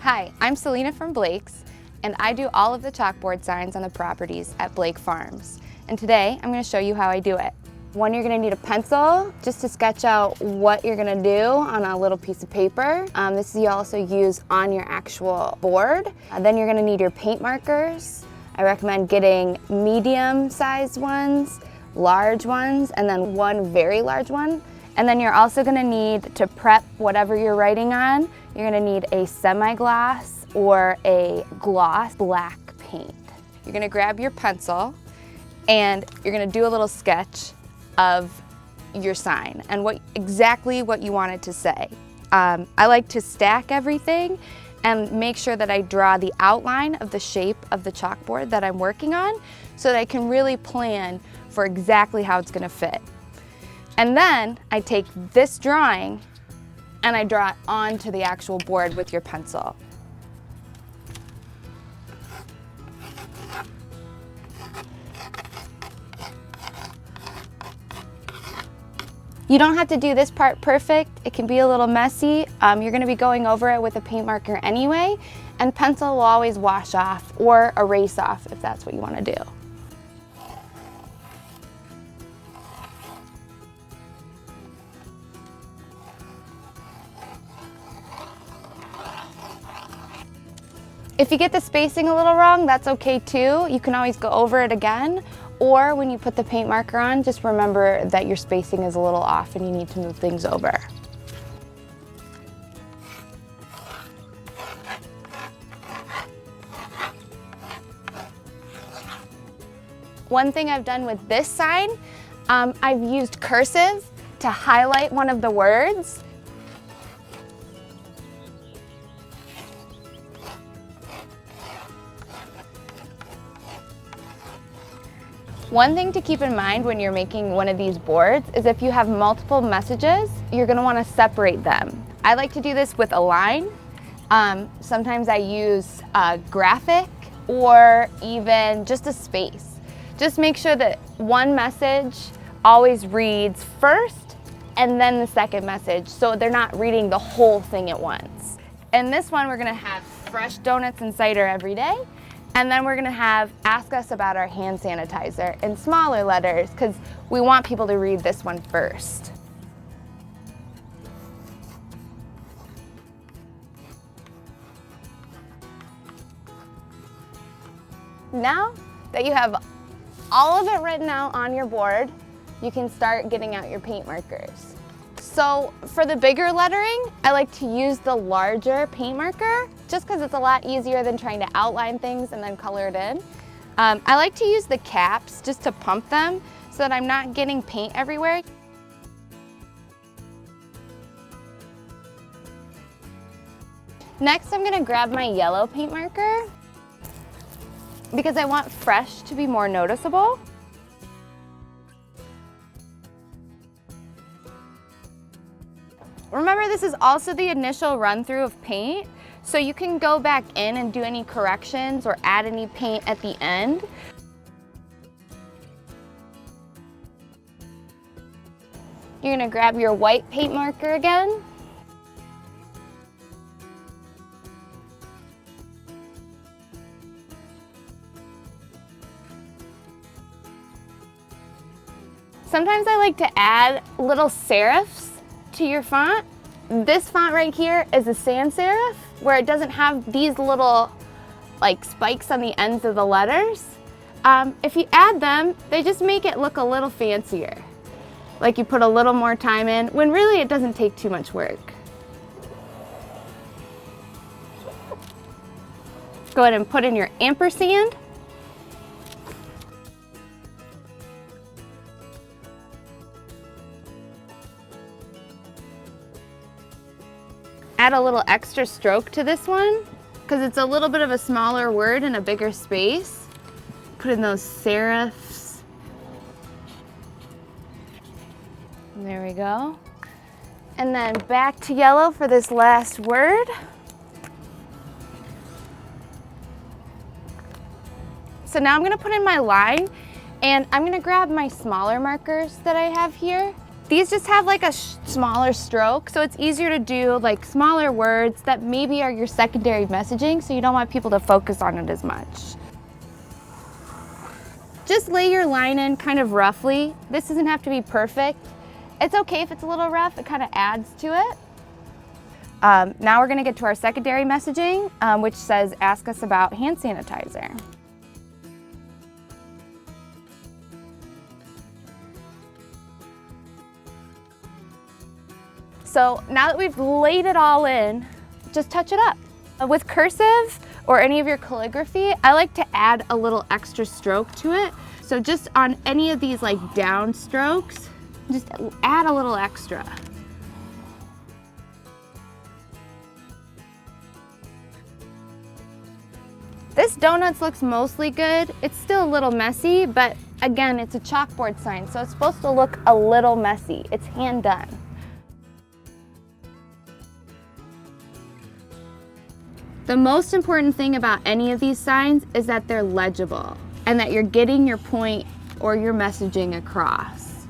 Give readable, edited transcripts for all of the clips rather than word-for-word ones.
Hi, I'm Selena from Blake's, and I do all of the chalkboard signs on the properties at Blake Farms. And today, I'm going to show you how I do it. One, you're going to need a pencil just to sketch out what you're going to do on a little piece of paper. This you also use on your actual board. Then you're going to need your paint markers. I recommend getting medium-sized ones, large ones, and then one very large one. And then you're also going to need to prep whatever you're writing on. You're going to need a semi-gloss or a gloss black paint. You're going to grab your pencil and you're going to do a little sketch of your sign and exactly what you want it to say. I like to stack everything and make sure that I draw the outline of the shape of the chalkboard that I'm working on so that I can really plan for exactly how it's going to fit. And then I take this drawing and I draw it onto the actual board with your pencil. You don't have to do this part perfect. It can be a little messy. You're going to be going over it with a paint marker anyway, and pencil will always wash off or erase off if that's what you want to do. If you get the spacing a little wrong, that's okay too. You can always go over it again, or when you put the paint marker on, just remember that your spacing is a little off and you need to move things over. One thing I've done with this sign, I've used cursive to highlight one of the words. One thing to keep in mind when you're making one of these boards is if you have multiple messages, you're going to want to separate them. I like to do this with a line. Sometimes I use a graphic or even just a space. Just make sure that one message always reads first and then the second message, so they're not reading the whole thing at once. In this one, we're going to have fresh donuts and cider every day. And then we're going to have ask us about our hand sanitizer in smaller letters because we want people to read this one first. Now that you have all of it written out on your board, you can start getting out your paint markers. So for the bigger lettering, I like to use the larger paint marker just because it's a lot easier than trying to outline things and then color it in. I like to use the caps just to pump them so that I'm not getting paint everywhere. Next, I'm going to grab my yellow paint marker because I want fresh to be more noticeable. Remember, this is also the initial run through of paint, so you can go back in and do any corrections or add any paint at the end. You're gonna grab your white paint marker again. Sometimes I like to add little serifs to your font. This font right here is a sans serif where it doesn't have these little like spikes on the ends of the letters. If you add them, they just make it look a little fancier. Like you put a little more time in when really it doesn't take too much work. Go ahead and put in your ampersand. Add a little extra stroke to this one because it's a little bit of a smaller word in a bigger space. Put in those serifs. There we go. And then back to yellow for this last word. So now I'm going to put in my line, and I'm going to grab my smaller markers that I have here. These just have like a smaller stroke, so it's easier to do like smaller words that maybe are your secondary messaging, so you don't want people to focus on it as much. Just lay your line in kind of roughly. This doesn't have to be perfect. It's okay if it's a little rough, it kind of adds to it. Now we're gonna get to our secondary messaging, which says, ask us about hand sanitizer. So now that we've laid it all in, just touch it up. With cursive or any of your calligraphy, I like to add a little extra stroke to it. So just on any of these like down strokes, just add a little extra. This donuts looks mostly good. It's still a little messy, but again, it's a chalkboard sign, so it's supposed to look a little messy. It's hand done. The most important thing about any of these signs is that they're legible and that you're getting your point or your messaging across.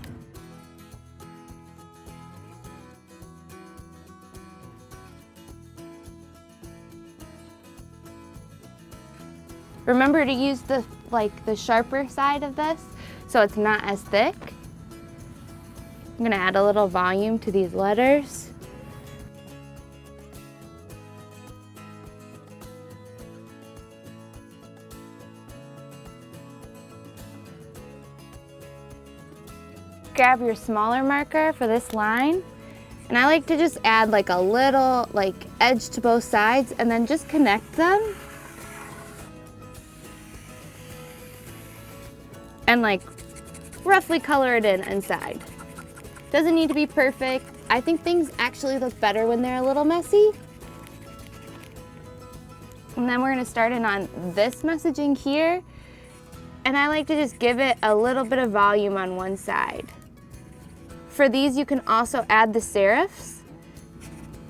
Remember to use the sharper side of this so it's not as thick. I'm gonna add a little volume to these letters. Grab your smaller marker for this line, and I like to just add like a little edge to both sides and then just connect them and roughly color it in inside. Doesn't need to be perfect. I think things actually look better when they're a little messy. And then we're gonna start in on this messaging here, and I like to just give it a little bit of volume on one side. For these, you can also add the seraphs.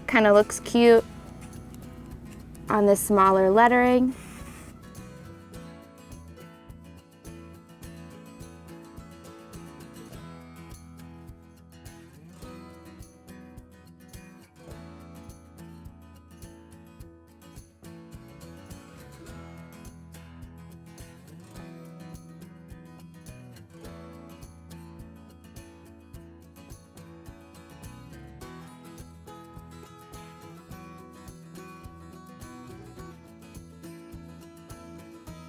Kind of looks cute on this smaller lettering.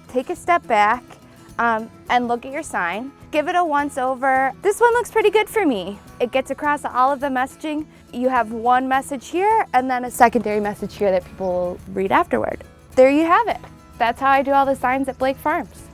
Take a step back and look at your sign. Give it a once over. This one looks pretty good for me. It gets across all of the messaging. You have one message here and then a secondary message here that people will read afterward. There you have it. That's how I do all the signs at Blake Farms.